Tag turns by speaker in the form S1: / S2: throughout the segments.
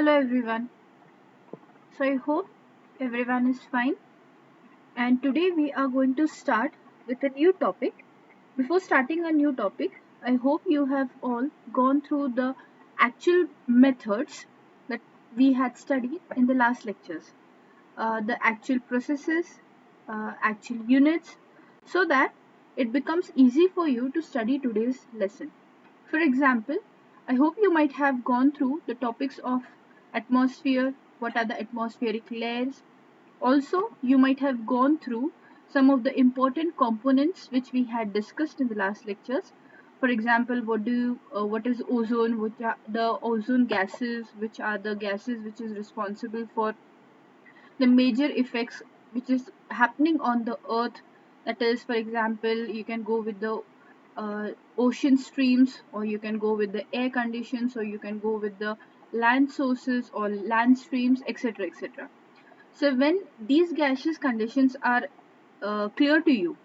S1: Hello everyone. So I hope everyone is fine, and today we are going to start with a new topic. Before starting a new topic, I hope you have all gone through the actual methods that we had studied in the last lectures, the actual processes, actual units, so that it becomes easy for you to study today's lesson. For example, I hope you might have gone through the topics of atmosphere, what are the atmospheric layers. Also, you might have gone through some of the important components which we had discussed in the last lectures. For example, what is ozone, which are the ozone gases, which are the gases which is responsible for the major effects which is happening on the earth. That is, for example, you can go with the ocean streams, or you can go with the air conditions, or you can go with the land sources or land streams, etc., etc. So when these gaseous conditions are clear to you,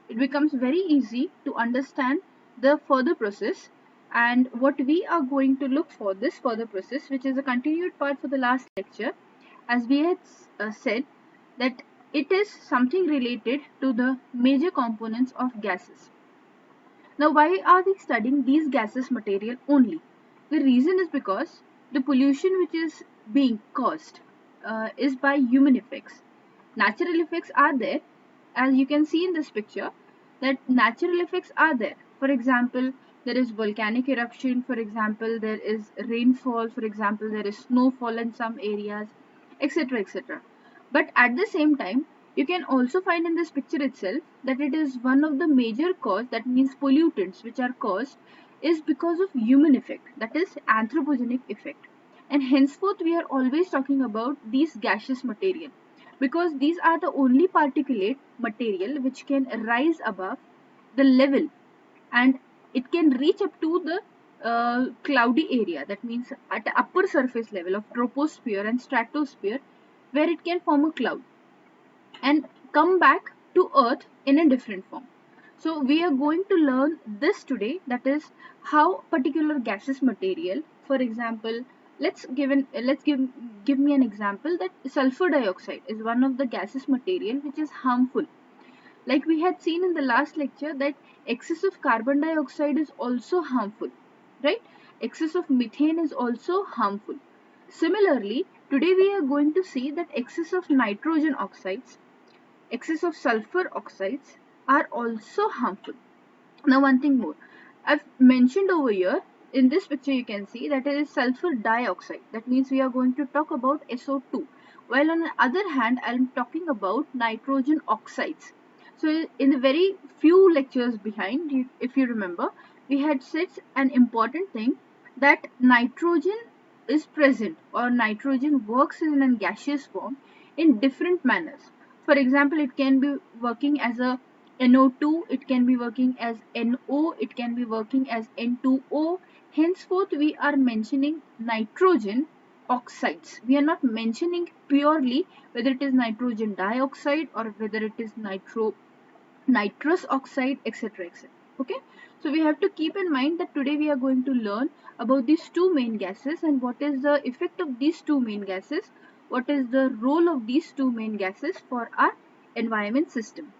S1: it becomes very easy to understand the further process. And what we are going to look for this further process, which is a continued part for the last lecture, as we had said, that it is something related to the major components of gases. Now, why are we studying these gases material only? The reason is because the pollution which is being caused is by human effects. Natural effects are there, as you can see in this picture, that natural effects are there. For example, there is volcanic eruption, for example, there is rainfall, for example, there is snowfall in some areas, etc. etc. But at the same time, you can also find in this picture itself that it is one of the major cause, that means pollutants which are caused is because of human effect, that is anthropogenic effect. And henceforth we are always talking about these gaseous material, because these are the only particulate material which can rise above the level, and it can reach up to the cloudy area, that means at the upper surface level of troposphere and stratosphere, where it can form a cloud and come back to earth in a different form. So we are going to learn this today, that is how particular gaseous material, for example, let's give me an example, that sulfur dioxide is one of the gaseous material which is harmful. Like we had seen in the last lecture, that excess of carbon dioxide is also harmful, right? Excess of methane is also harmful. Similarly, today we are going to see that excess of nitrogen oxides, excess of sulfur oxides are also harmful. Now, one thing more, I've mentioned over here in this picture, you can see that it is sulfur dioxide. That means we are going to talk about SO2. While on the other hand, I'm talking about nitrogen oxides. So, in the very few lectures behind, if you remember, we had said an important thing, that nitrogen is present, or nitrogen works in a gaseous form in different manners. For example, it can be working as a NO2, it can be working as NO, it can be working as N2O. Henceforth, we are mentioning nitrogen oxides. We are not mentioning purely whether it is nitrogen dioxide or whether it is nitrous oxide, etc. etc. Okay, so we have to keep in mind that today we are going to learn about these two main gases and what is the effect of these two main gases, what is the role of these two main gases for our environment system.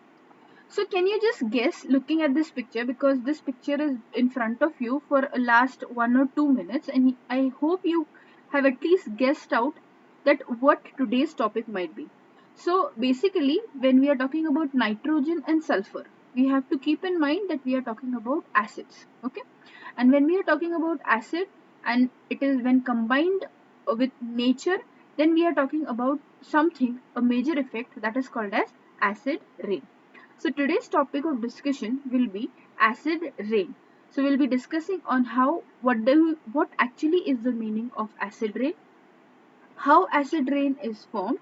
S1: So can you just guess, looking at this picture, because this picture is in front of you for last 1 or 2 minutes, and I hope you have at least guessed out that what today's topic might be. So basically, when we are talking about nitrogen and sulfur, we have to keep in mind that we are talking about acids, okay? And when we are talking about acid, and it is when combined with nature, then we are talking about something, a major effect, that is called as acid rain. So today's topic of discussion will be acid rain. So we'll be discussing on what actually is the meaning of acid rain, how acid rain is formed,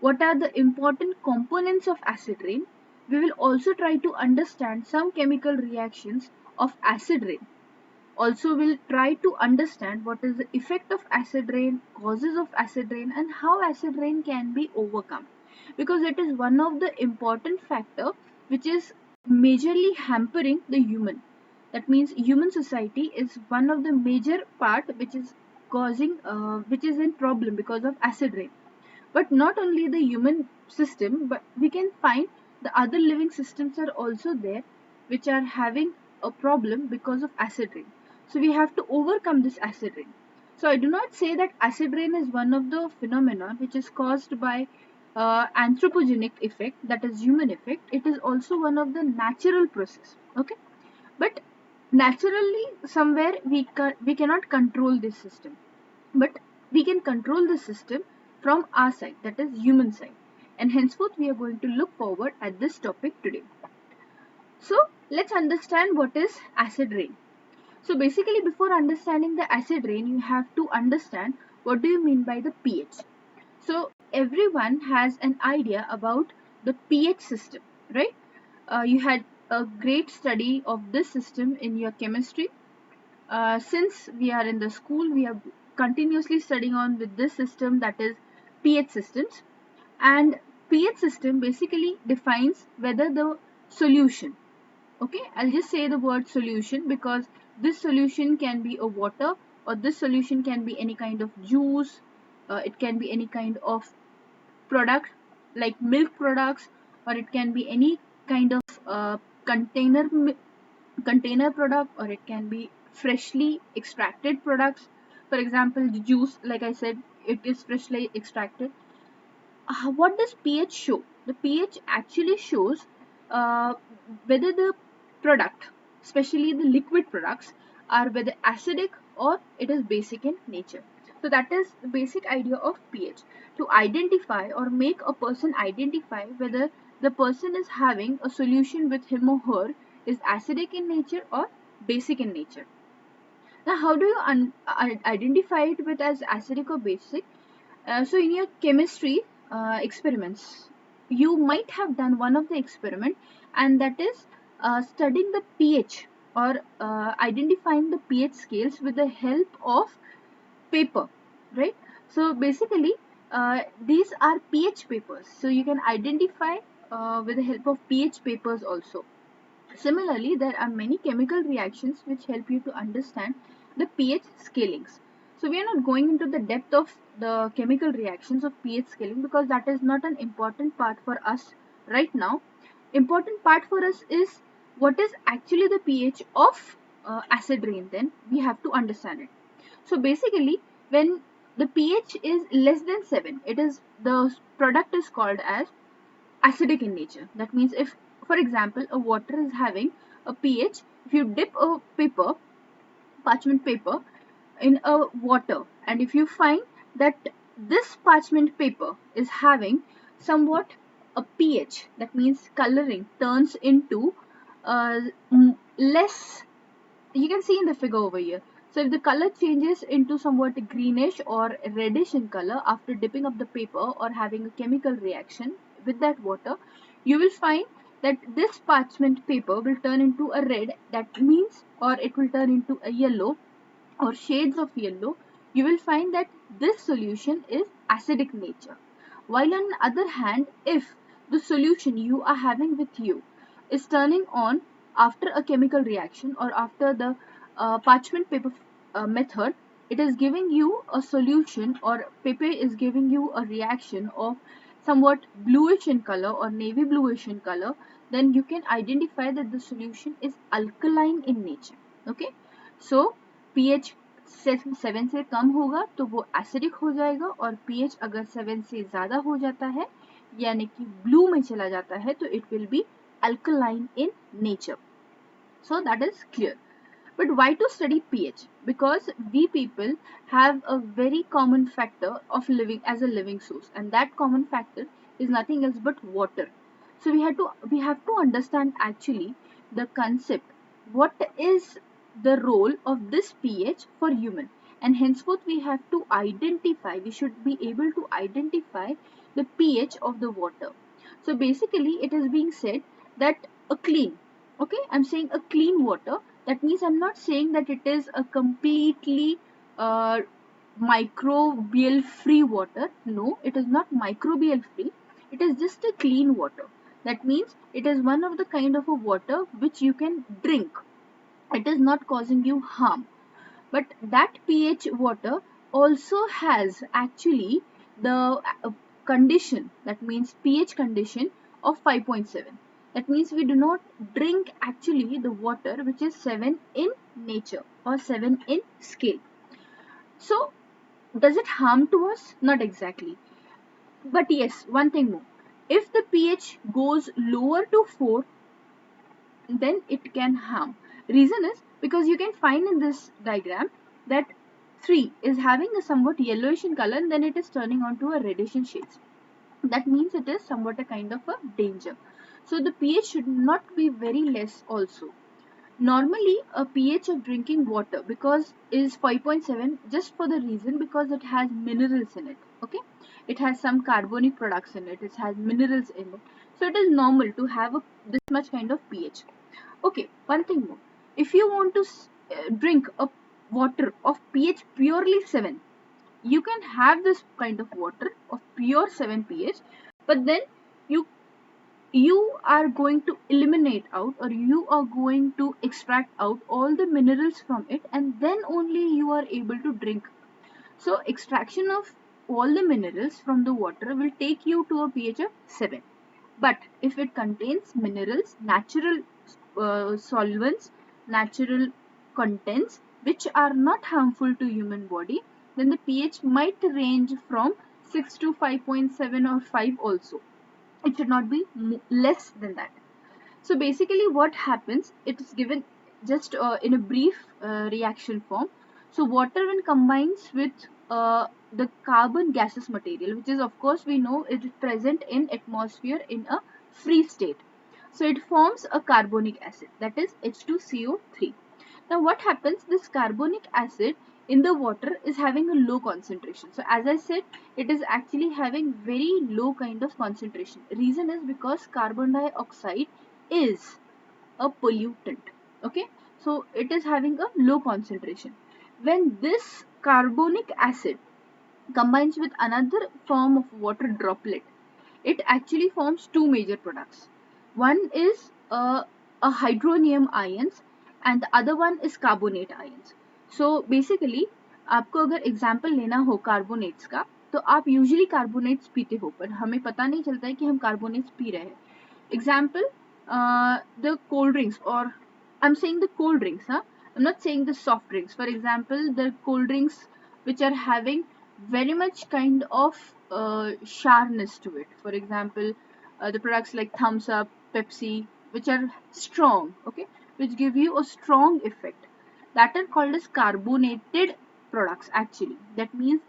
S1: what are the important components of acid rain. We will also try to understand some chemical reactions of acid rain. Also, we'll try to understand what is the effect of acid rain, causes of acid rain, and how acid rain can be overcome. Because it is one of the important factor which is majorly hampering the human. That means human society is one of the major part which is which is in problem because of acid rain. But not only the human system, but we can find the other living systems are also there, which are having a problem because of acid rain. So we have to overcome this acid rain. So I do not say that acid rain is one of the phenomena which is caused by anthropogenic effect, that is human effect. It is also one of the natural process. Okay, but naturally somewhere we cannot control this system, but we can control the system from our side, that is human side, and henceforth we are going to look forward at this topic today. So let's understand what is acid rain. So basically, before understanding the acid rain, you have to understand what do you mean by the pH. So everyone has an idea about the pH system, right? You had a great study of this system in your chemistry. Since we are in the school, we are continuously studying on with this system, that is pH systems. And pH system basically defines whether the solution, okay, I'll just say the word solution because this solution can be a water, or this solution can be any kind of juice, it can be any kind of product like milk products, or it can be any kind of container container product, or it can be freshly extracted products. For example, the juice, like I said, it is freshly extracted. What does pH show? The pH actually shows uh, whether the product, especially the liquid products, are whether acidic or it is basic in nature. So that is the basic idea of pH, to identify or make a person identify whether the person is having a solution with him or her is acidic in nature or basic in nature. Now, how do you identify it with as acidic or basic? So in your chemistry experiments, you might have done one of the experiment, and that is studying the pH, or identifying the pH scales with the help of paper, right? So basically, these are pH papers. So you can identify with the help of pH papers also. Similarly, there are many chemical reactions which help you to understand the pH scalings. So we are not going into the depth of the chemical reactions of pH scaling because that is not an important part for us right now. Important part for us is what is actually the pH of acid rain. Then we have to understand it. So basically, when the pH is less than 7, it is the product is called as acidic in nature. That means if, for example, a water is having a pH, if you dip a paper, parchment paper, in a water, and if you find that this parchment paper is having somewhat a pH, that means coloring turns into uh, less, you can see in the figure over here. So if the color changes into somewhat greenish or reddish in color after dipping up the paper or having a chemical reaction with that water, you will find that this parchment paper will turn into a red, that means, or it will turn into a yellow or shades of yellow. You will find that this solution is acidic nature. While on the other hand, if the solution you are having with you is turning on after a chemical reaction or after the parchment paper method, it is giving you a solution, or paper is giving you a reaction of somewhat bluish in color or navy bluish in color, then you can identify that the solution is alkaline in nature. Okay, so pH 7 से कम होगा तो वो acidic हो जाएगा, और pH अगर 7 से ज़्यादा हो जाता है यानी कि ब्लू में चला जाता है तो it will be alkaline in nature. So that is clear. But why to study pH? Because we people have a very common factor of living as a living source, and that common factor is nothing else but water. So we have to understand actually the concept. What is the role of this pH for human? And henceforth we have to identify. We should be able to identify the pH of the water. So basically, it is being said that a clean, okay, I'm saying a clean water, that means I'm not saying that it is a completely uh, microbial free water. No, it is not microbial free, it is just a clean water. That means it is one of the kind of a water which you can drink, it is not causing you harm. But that pH water also has actually the condition, that means pH condition of 5.7. That means we do not drink actually the water which is 7 in nature or 7 in scale. So does it harm to us? Not exactly. But yes, one thing more. If the pH goes lower to 4, then it can harm. Reason is because you can find in this diagram that 3 is having a somewhat yellowish in color and then it is turning on to a reddish in shades. That means it is somewhat a kind of a danger. So the pH should not be very less also. Normally a pH of drinking water because is 5.7 just for the reason because it has minerals in it. Okay, it has some carbonic products in it, it has minerals in it, so it is normal to have this much kind of pH. Okay, one thing more. If you want to drink a water of pH purely 7, you can have this kind of water of pure 7 pH, but then you are going to eliminate out, or you are going to extract out all the minerals from it, and then only you are able to drink. So extraction of all the minerals from the water will take you to a pH of 7. But if it contains minerals, natural solvents, natural contents which are not harmful to human body, then the pH might range from 6 to 5.7 or 5 also. It should not be less than that. So basically what happens, it is given just in a brief reaction form. So water when combines with the carbon gaseous material, which is of course we know it is present in atmosphere in a free state. So it forms a carbonic acid, that is H2CO3. Now what happens, this carbonic acid in the water is having a low concentration. So as I said, it is actually having very low kind of concentration. Reason is because carbon dioxide is a pollutant. Okay, so it is having a low concentration. When this carbonic acid combines with another form of water droplet, it actually forms two major products. One is a hydronium ions and the other one is carbonate ions. So basically आपको अगर example लेना हो carbonates का, तो आप usually carbonates पीते हो, पर हमें पता नहीं चलता है कि हम कार्बोनेट्स पी रहे हैं. Example, the cold drinks, or I'm saying the cold drinks, huh? I'm not saying the soft drinks. For example, the cold drinks which are having very much kind of sharpness to it. For example, the products like Thumbs Up, Pepsi, which are strong, okay, which give you a strong effect. That are called as carbonated products actually. That means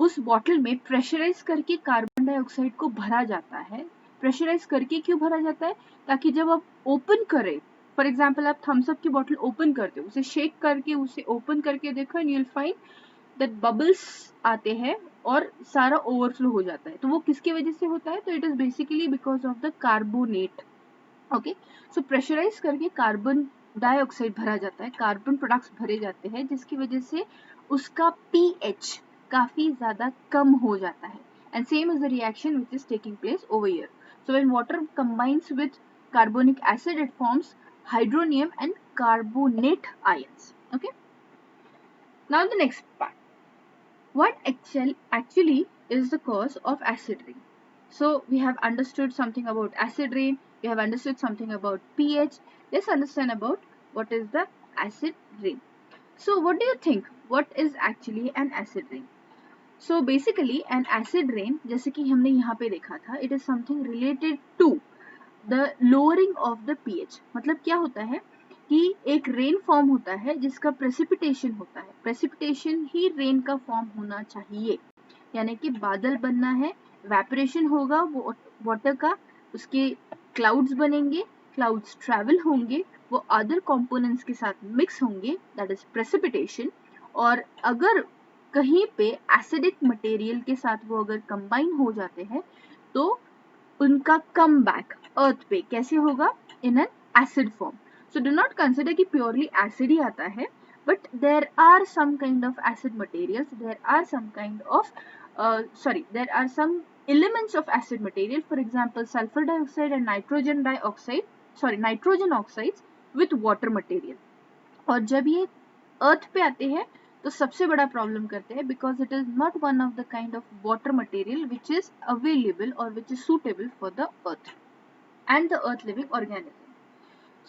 S1: उस bottle में pressurise करके carbon dioxide को भरा जाता है. Pressurise करके क्यों भरा जाता है? ताकि जब आप ओपन करें, फॉर एग्जाम्पल आप थम्स अप की बॉटल ओपन करते हो, उसे शेक करके उसे ओपन करके देखो and you will find that bubbles आते हैं और सारा ओवरफ्लो हो जाता है. तो वो किसकी वजह से होता है? तो it is basically because of the carbonate. Okay, so pressurise करके कार्बन डाइऑक्साइड भरा जाता है, कार्बन प्रोडक्ट्स भरे जाते हैं, जिसकी वजह से उसका pH काफी ज्यादा कम हो जाता है. And same is the reaction which is taking place over here. So when water combines with carbonic acid, it forms hydronium and carbonate ions. Okay. Now the next part. What actually is the cause of acid rain? So we have understood something about acid rain. We have understood something about pH. Let's understand about what is the acid rain. So what do you think? What is actually an acid rain? So basically an acid rain, जैसे कि हमने यहाँ पे देखा था, it is something related to the lowering of the pH. मतलब क्या होता है कि एक रेन फॉर्म होता है जिसका प्रेसिपिटेशन होता है. प्रेसिपिटेशन ही रेन का फॉर्म होना चाहिए, यानी कि बादल बनना है, वेपरेशन होगा वो वाटर का, उसके क्लाउड्स बनेंगे, क्लाउड्स ट्रैवल होंगे, वो अदर कंपोनेंट्स के साथ मिक्स होंगे, दैट इज प्रेसिपिटेशन. और अगर कहीं पे एसिडिक मटेरियल के साथ वो अगर कंबाइन हो जाते हैं तो उनका कम बैक अर्थ पे कैसे होगा? In an acid form. So do not consider कि प्योरली एसिड ही आता है, but there are some kind of acid materials, there are some kind of there are some elements of acid material, for example sulfur dioxide and nitrogen oxides with water material. और जब ये अर्थ पे आते हैं तो सबसे बड़ा प्रॉब्लम करते हैं because it is not one of the kind of water material which is available और which is suitable for the earth and the earth living organism.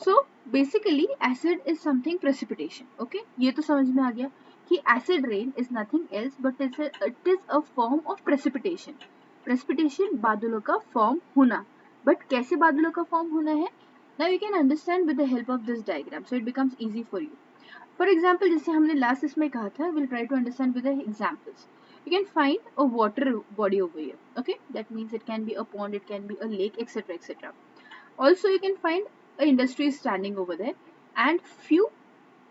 S1: So basically acid is something precipitation. Okay, ये तो समझ में आ गया कि acid rain is nothing else but it is a form of precipitation. Precipitation बादलों का form होना. बट कैसे बादलों का फॉर्म होना है, now you can understand with the help of this diagram so it becomes easy for you. For example, जैसे हमने लास्ट इसमें कहा था, will try to understand with examples. You can find a water body over here. Okay, that means it can be a pond, it can be a lake, etc., etc. Also, you can find a industry is standing over there, and few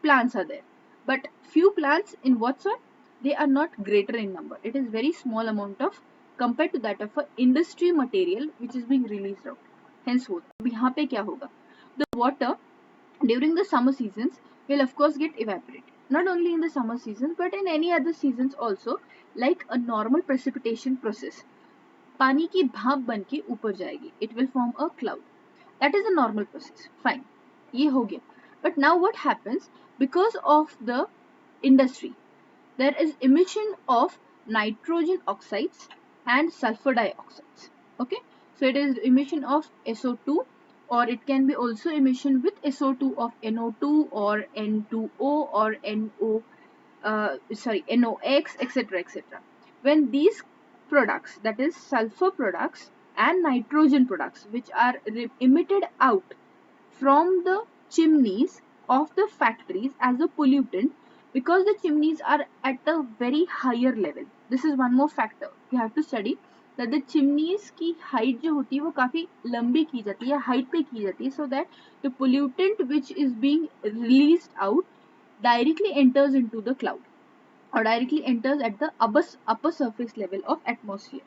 S1: plants are there. But few plants in what sort? They are not greater in number. It is very small amount of compared to that of a industry material which is being released out. Henceforth, अब यहाँ पे क्या होगा? The water during the summer seasons will of course get evaporated. Not only in the summer season but in any other seasons also, like a normal precipitation process. पानी की भाप बन के ऊपर जाएगी. It will form a cloud. That is a normal process. Fine. ये हो गया. But now what happens? Because of the industry, there is emission of nitrogen oxides and sulfur dioxides. Okay, so it is emission of SO2, or it can be also emission with SO2 of NO2 or N2O or NOx, etc., etc. When these products, that is sulfur products and nitrogen products, which are emitted out from the chimneys of the factories as a pollutant, because the chimneys are at a very higher level. This is one more factor you have to study, that the chimneys की height जो होती है वो काफी लंबी की जाती है, height पे की जाती है, so that the pollutant which is being released out directly enters into the cloud or directly enters at the upper surface level of atmosphere.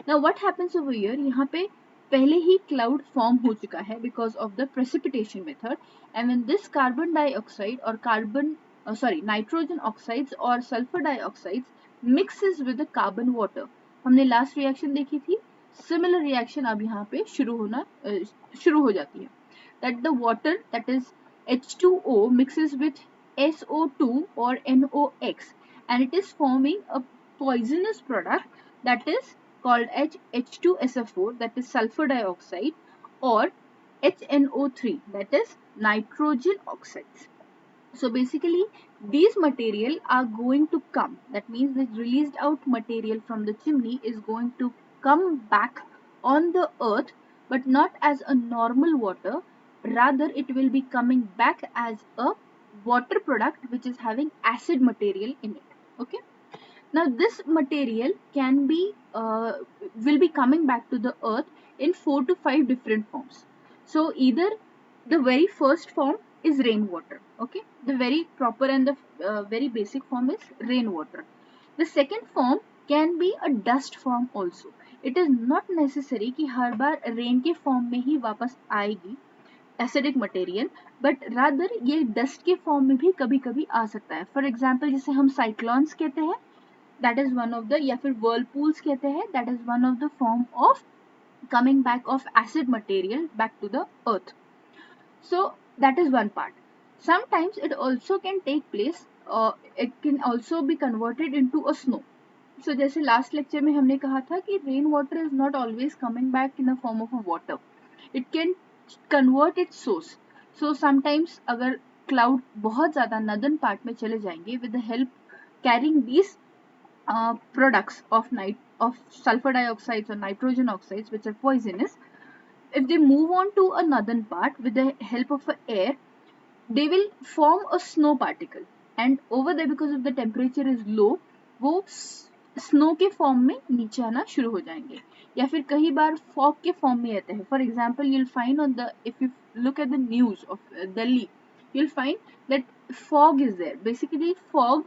S1: Now what happens over here, यहाँ पे पहले ही cloud form हो चुका है because of the precipitation method, and when this carbon dioxide or nitrogen oxides or sulfur dioxides mixes with the carbon water, हमने last reaction देखी थी, similar reaction अब यहाँ पे शुरू हो जाती है, that the water, that is H2O, mixes with SO2 or NOx, and it is forming a poisonous product that is called as H2SO4, that is sulfur dioxide, or HNO3, that is nitrogen oxides. So basically these material are going to come, that means the released out material from the chimney is going to come back on the earth, but not as a normal water, rather it will be coming back as a water product which is having acid material in it. Okay, now this material can be will be coming back to the earth in 4 to 5 different forms. So either the very first form is rainwater. Okay, the very proper and the very basic form is rainwater. The second form can be a dust form also. It is not necessary कि हर बार rain के form में ही वापस आएगी acidic material, but rather ये dust के form में भी कभी कभी आ सकता है. फॉर एग्जाम्पल, जैसे हम साइक्लोन्स कहते हैं, that is one of the, या फिर वर्लपूल्स कहते हैं, that is one of the form of coming back of acid material back to the earth. So that is one part. Sometimes it also can take place, it can also be converted into a snow. So जैसे last lecture में हमने कहा था कि rain water is not always coming back in the form of a water. It can convert its source. So sometimes अगर cloud बहुत ज़्यादा northern part में चले जाएंगे with the help carrying these products of sulfur dioxides or nitrogen oxides which are poisonous, if they move on to a northern part with the help of air, they will form a snow particle, and over there because of the temperature is low, वो snow के form में नीचे आना शुरू हो जाएंगे, या फिर कई बार फॉग के फॉर्म में आते हैं. For example, you'll find on the, if you look at the news of Delhi, you'll find that fog is there. Basically fog,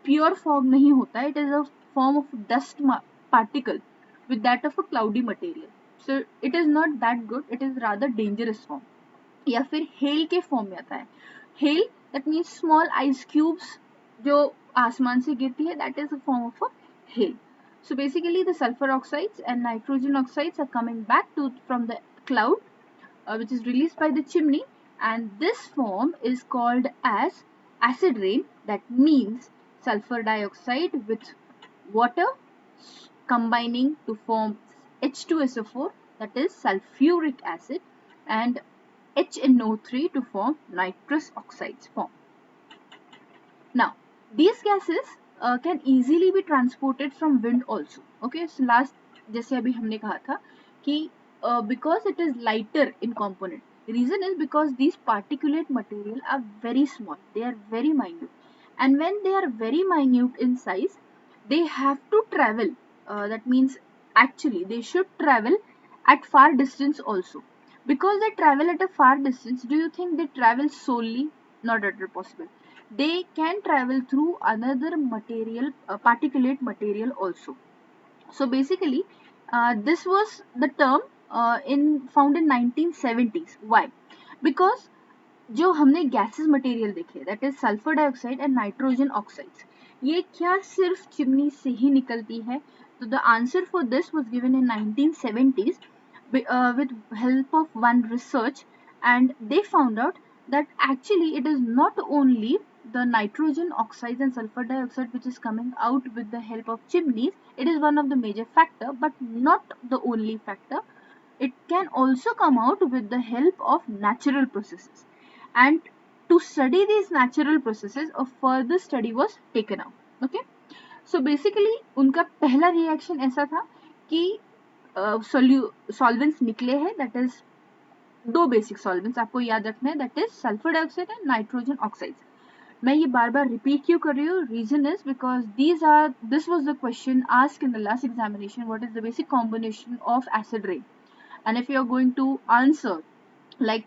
S1: pure fog नहीं होता है, it is a form of dust particle with that of a cloudy material. So it is not that good, it is rather dangerous form. या फिर hello के form में आता है. Hello, that means small ice cubes जो आसमान से गिरती है, that is a form of a hail. So basically the sulfur oxides and nitrogen oxides are coming back from the cloud, which is released by the chimney, and this form is called as acid rain. That means sulfur dioxide with water combining to form H2SO4, that is sulfuric acid, and HNO3 to form nitrous oxides form. Now, these gases can easily be transported from wind also. Okay, so last जैसे अभी हमने कहा था कि because it is lighter in component. The reason is because these particulate material are very small. They are very minute, and when they are very minute in size, they have to travel. That means actually they should travel at far distance also. Because they travel at a far distance, do you think they travel solely? Not at all possible. They can travel through another material, particulate material also. So basically, this was the term found in 1970s. Why? Because जो हमने gases material देखे, that is sulphur dioxide and nitrogen oxides, ये क्या सिर्फ chimney से ही निकलती है? तो the answer for this was given in 1970s with help of one research, and they found out that actually it is not only the nitrogen oxides and sulfur dioxide which is coming out with the help of chimneys. It is one of the major factor, but not the only factor. It can also come out with the help of natural processes, and to study these natural processes a further study was taken out. Okay, so basically उनका पहला reaction ऐसा था कि solvents निकले हैं, that is दो basic solvents आपको याद रखना है, that is sulphur dioxide and nitrogen oxides. मैं ये बार बार रिपीट क्यों कर रही हूँ? Reason is because this was the question asked in the last examination, what is the basic combination of acid rain, and if you are going to answer like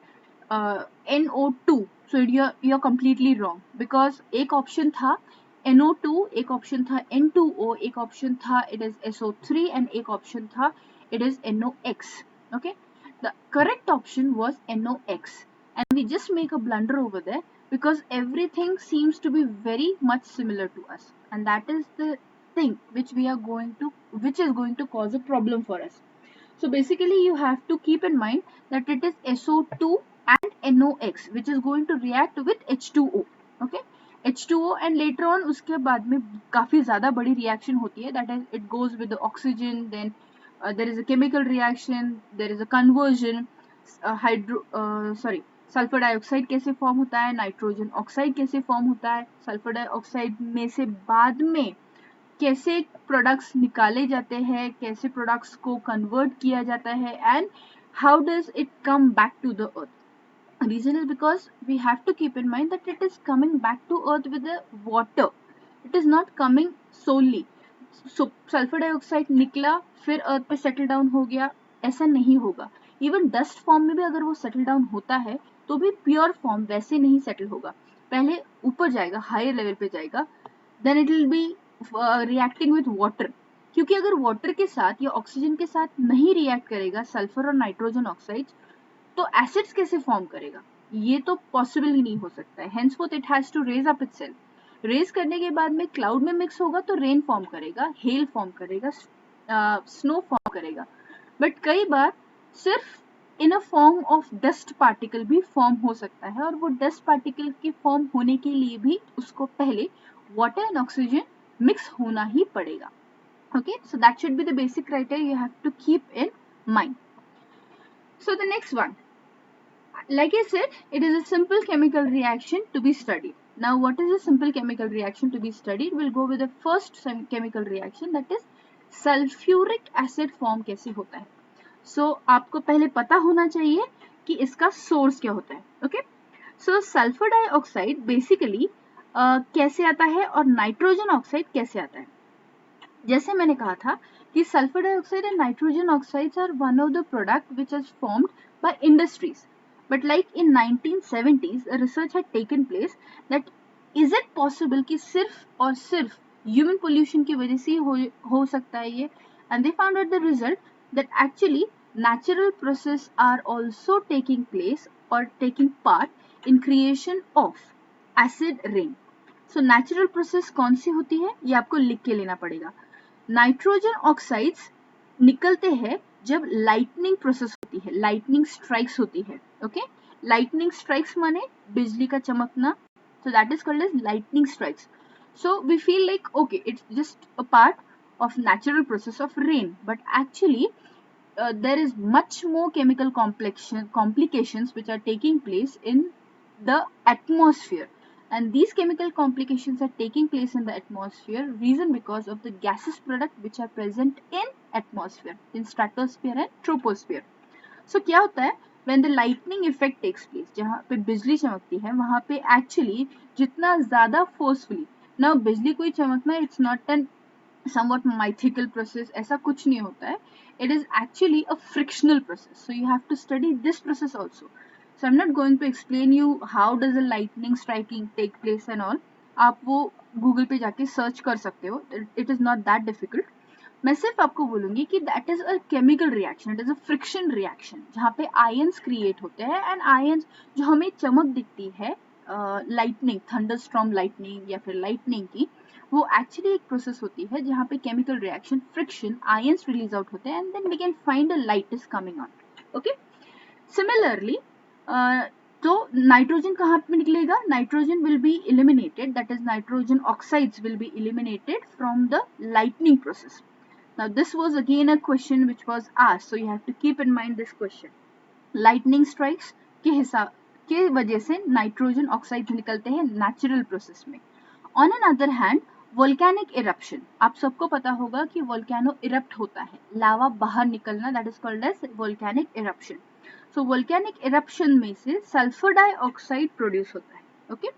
S1: NO2, so you're completely wrong, because एक option था NO2, एक option था N2O, एक option था it is SO3, and एक option था it is NOx. Okay, the correct option was NOx, and we just make a blunder over there because everything seems to be very much similar to us, and that is the thing which is going to cause a problem for us. So basically you have to keep in mind that it is SO2 and NOx which is going to react with H2O. Okay, H2O, and later on उसके बाद में काफी ज़्यादा बड़ी reaction होती है, that is it goes with the oxygen, then there is a chemical reaction, there is a conversion, sulphur dioxide कैसे form होता है, नाइट्रोजन ऑक्साइड कैसे फॉर्म होता है, सल्फर डाइऑक्साइड में से बाद में कैसे प्रोडक्ट्स निकाले जाते हैं, कैसे प्रोडक्ट्स को कन्वर्ट किया जाता है, and how does it come back to the earth. Reason is because we have to keep in mind that it is coming back to earth with the water. It is not coming solely. So sulphur dioxide निकला फिर अर्थ पे settle down हो गया, ऐसा नहीं होगा. Even dust form में भी अगर वो सेटल डाउन होता है तो भी प्योर फॉर्म वैसे नहीं सेटल होगा, पहले ऊपर जाएगा, हायर लेवल पे जाएगा, then it will be reacting with water. क्योंकि अगर वाटर के साथ या ऑक्सीजन के साथ नहीं रिएक्ट करेगा सल्फर और नाइट्रोजन ऑक्साइड, तो एसिड्स कैसे फॉर्म करेगा? ये तो पॉसिबल ही नहीं हो सकता है. Henceforth it has to raise up itself. Raise करने के बाद में क्लाउड में मिक्स होगा तो रेन फॉर्म करेगा, हेल फॉर्म करेगा, स्नो फॉर्म करेगा. बट कई बार सिर्फ in a form of dust particle भी फॉर्म हो सकता है, और वो डस्ट पार्टिकल के फॉर्म होने के लिए भी उसको पहले वाटर एंड ऑक्सीजन मिक्स होना ही पड़ेगा. Okay, so that should be the basic criteria you have to keep in mind. So the next one, like I said, it is a simple chemical reaction to be studied. Now what is a simple chemical reaction to be studied? We'll go with the first chemical reaction, that is sulfuric acid form कैसे होता है. So आपको पहले पता होना चाहिए कि इसका सोर्स क्या होता है. Okay, so sulphur dioxide basically कैसे आता है और नाइट्रोजन ऑक्साइड कैसे आता है. जैसे मैंने कहा था कि sulphur dioxide and nitrogen oxides are one of the product which is formed by industries, but like in 1970s a research had taken place that is it possible कि सिर्फ और सिर्फ ह्यूमन पोल्यूशन की वजह से हो सकता है ये, and they found out the result that actually natural process are also taking place or taking part in creation of acid rain. So natural process कौन सी होती है ये आपको लिख के लेना पड़ेगा. नाइट्रोजन ऑक्साइड्स निकलते हैं जब लाइटनिंग प्रोसेस होती है, लाइटनिंग स्ट्राइक्स होती है. ओके, लाइटनिंग स्ट्राइक्स माने बिजली का चमकना, so that is called as lightning strikes. So we feel like, okay, it's just a part of natural process of rain, but actually there is much more chemical complications which are taking place in the atmosphere, and these chemical complications are taking place in the atmosphere reason because of the gaseous product which are present in atmosphere, in stratosphere and troposphere. So क्या होता है, when the lightning effect takes place, जहाँ पे बिजली चमकती है वहाँ पे actually जितना ज़्यादा forcefully, ना बिजली कोई चमकना, it's not an somewhat mythical process, ऐसा कुछ नहीं होता है, it is actually a frictional process, so you have to study this process also. So I'm not going to explain you how does a lightning striking take place and all, आप वो Google पे जाके search कर सकते हो, it is not that difficult. मैं सिर्फ आपको बोलूंगी कि that is a chemical reaction, it is a friction reaction जहाँ पे आयंस क्रिएट होते हैं, एंड आयंस जो हमें चमक दिखती है लाइटनिंग, थंडरस्टॉर्म लाइटनिंग या फिर लाइटनिंग की, वो एक्चुअली एक प्रोसेस होती है जहाँ पे chemical reaction, friction, ions release out होते हैं, and then we can find a light is coming on. Okay, similarly तो नाइट्रोजन कहाँ पे निकलेगा, nitrogen will be eliminated, that is nitrogen oxides will be eliminated from the lightning process. Now this was again a question which was asked, so you have to keep in mind this question. Lightning strikes के हिसाब के वजह से nitrogen oxide निकलते हैं natural process में. On an other hand volcanic eruption, आप सबको पता होगा कि वोल्केनो इरप्ट होता है, लावा बाहर निकलना, that is called as volcanic eruption. So volcanic eruption में से सल्फर डाइऑक्साइड प्रोड्यूस होता है. ओके,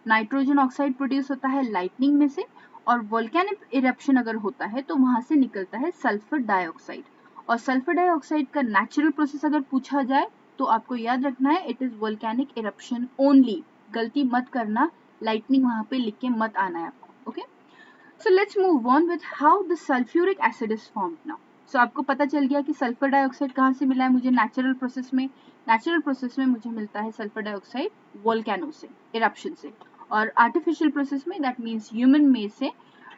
S1: नाइट्रोजन ऑक्साइड प्रोड्यूस होता है लाइटनिंग में से, और वोल्केनिक इरप्शन अगर होता है तो वहां से निकलता है सल्फर डाइऑक्साइड. और सल्फर डाइऑक्साइड का नेचुरल प्रोसेस अगर पूछा जाए तो आपको याद रखना है, it is volcanic eruption only. गलती मत करना, लाइटनिंग वहां पे लिख के मत आना है आपको. Okay, so let's move on with how the sulphuric acid is formed now. So आपको पता चल गया कि सल्फर डाइऑक्साइड कहाँ से मिला है मुझे, नेचुरल प्रोसेस में. नेचुरल प्रोसेस में मुझे मिलता है सल्फर डाइऑक्साइड वोल्केनो से, इरप्शन से. और आर्टिफिशियल प्रोसेस में, दैट मीन्स ह्यूमन में से,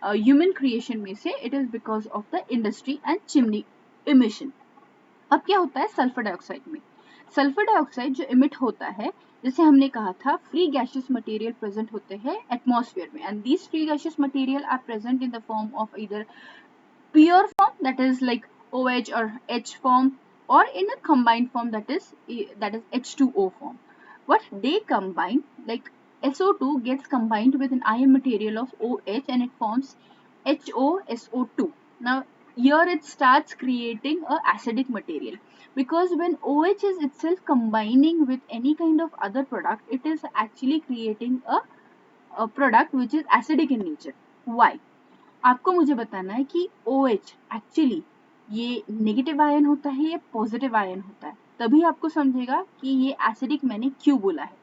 S1: ह्यूमन क्रिएशन में से, it is because of the industry and chimney emission. अब क्या होता है सल्फर डाइऑक्साइड में, सल्फर डाइऑक्साइड जो इमिट होता है, जैसे हमने कहा था फ्री गैशियस मटेरियल प्रेजेंट होते हैं एटमॉस्फेयर में, and these free gaseous material are present in the form of either pure form, that is like OH or H form, or in a combined form, that is H2O form. What they combine, like SO2 gets combined with an ion material of OH and it forms HOSO2. Now here it starts creating a acidic material, because when OH is itself combining with any kind of other product, it is actually creating a product which is acidic in nature. Why? आपको मुझे बताना है कि OH actually ये negative ion होता है या positive ion होता है, तभी आपको समझेगा कि ये एसिडिक मैंने क्यों बोला है.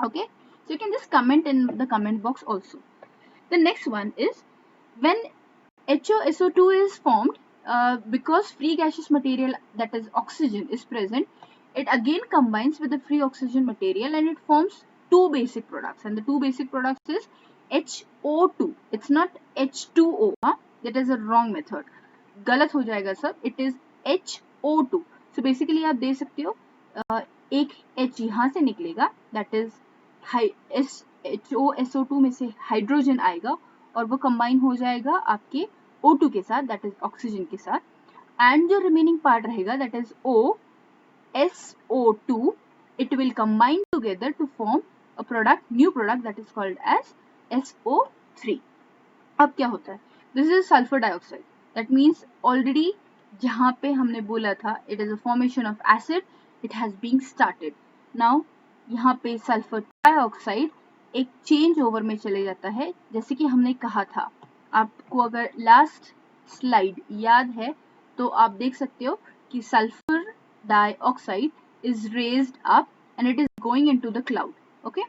S1: Okay, so you can just comment in the comment box also. The next one is when HOSO2 is formed, because free gaseous material, that is oxygen, is present, it again combines with the free oxygen material and it forms two basic products, and the two basic products is HO2. It's not H2O, that is a wrong method, गलत हो जाएगा सब, it is HO2. so basically आप दे सकते हो एक H यहाँ से निकलेगा, that is HOSO2 में से हाइड्रोजन आएगा और वो कंबाइन हो जाएगा आपके O2 के साथ, दैट इज ऑक्सीजन के साथ, एंड जो रिमेनिंग पार्ट रहेगा that is OSO2, it will combine together to form a product, new product, that is called as SO3. अब क्या होता है, this is sulphur dioxide, that means already जहाँ पे हमने बोला था it is a formation of acid, it has been started. Now यहाँ पे सल्फर डाइऑक्साइड एक चेंज ओवर में चले जाता है, जैसे कि हमने कहा था. आपको अगर लास्ट स्लाइड याद है तो आप देख सकते हो कि sulphur dioxide is raised up and it is going into the cloud, okay,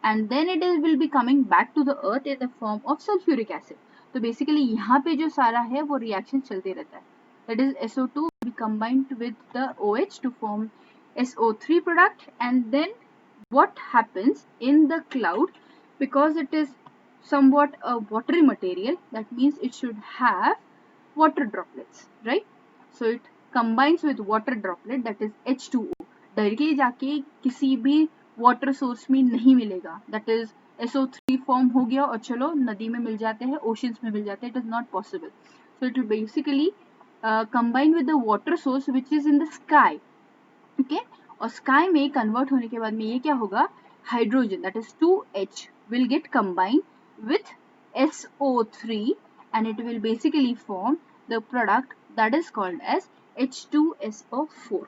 S1: and then it will be coming back to the earth in the form of sulfuric acid. तो basically यहाँ पे जो सारा है वो reaction चलते रहता है, that is SO2 will be combined with the OH to form SO3 product, and then what happens in the cloud, because it is somewhat a watery material, that means it should have water droplets, right? So it combines with water droplet, that is H2O. Directly जाके किसी भी water source में नहीं मिलेगा, that is SO3 form हो गया और चलो नदी में मिल जाते हैं, ओशंस में मिल जाते हैं. It is not possible. So it will basically combine with the water source which is in the sky. Okay, और स्काई में कन्वर्ट होने के बाद में ये क्या होगा, hydrogen that is 2H will get combine with SO3 and it will basically form the product that is called as H2SO4.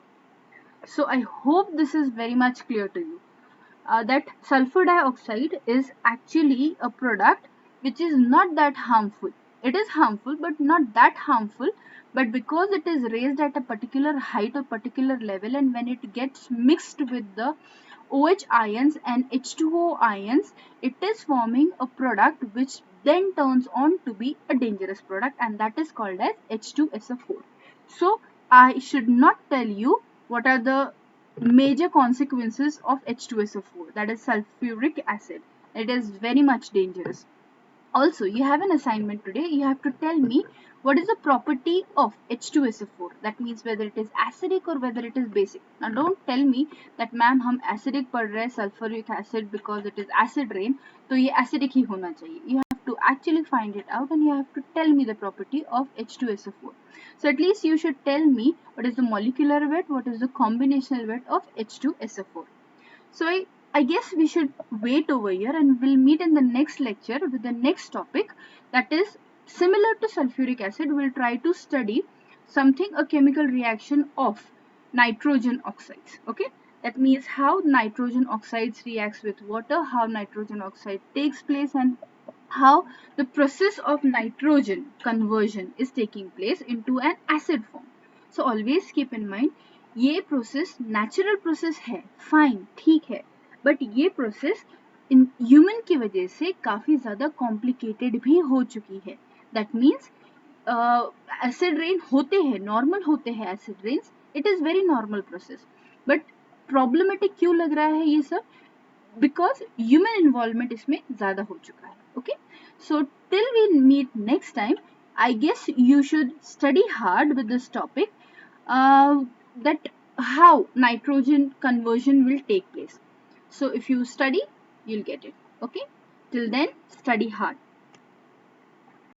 S1: So I hope this is very much clear to you. That sulfur dioxide is actually a product which is not that harmful. It is harmful but not that harmful, but because it is raised at a particular height or particular level, and when it gets mixed with the OH ions and H2O ions, it is forming a product which then turns on to be a dangerous product, and that is called as H2SO4. So I should not tell you what are the major consequences of H2SO4, that is sulfuric acid. It is very much dangerous. Also, you have an assignment today. You have to tell me what is the property of H2SO4. That means whether it is acidic or whether it is basic. Now, don't tell me that ma'am हम acidic पढ़ रहे हैं sulfuric acid because it is acid rain, तो ये acidic ही होना चाहिए. You have to actually find it out and you have to tell me the property of H2SO4. So at least you should tell me what is the molecular weight, what is the combinational weight of H2SO4. So I guess we should wait over here and we'll meet in the next lecture with the next topic that is similar to sulfuric acid. We'll try to study something, a chemical reaction of nitrogen oxides. Okay, that means how nitrogen oxides reacts with water, how nitrogen oxide takes place, and how the process of nitrogen conversion is taking place into an acid form. So always keep in mind, ये process natural process है, fine, ठीक है, but ये process in human की वजह से काफ़ी ज़्यादा कॉम्प्लिकेटेड भी हो चुकी है. दैट मीन्स एसिड रेन होते हैं, नॉर्मल होते हैं acid rains, it is very normal process, but problematic क्यों लग रहा है ये सब, because human involvement इसमें ज़्यादा हो चुका है. Okay, so till we meet next time, I guess you should study hard with this topic, that how nitrogen conversion will take place. So if you study, you'll get it. Okay, till then, study hard.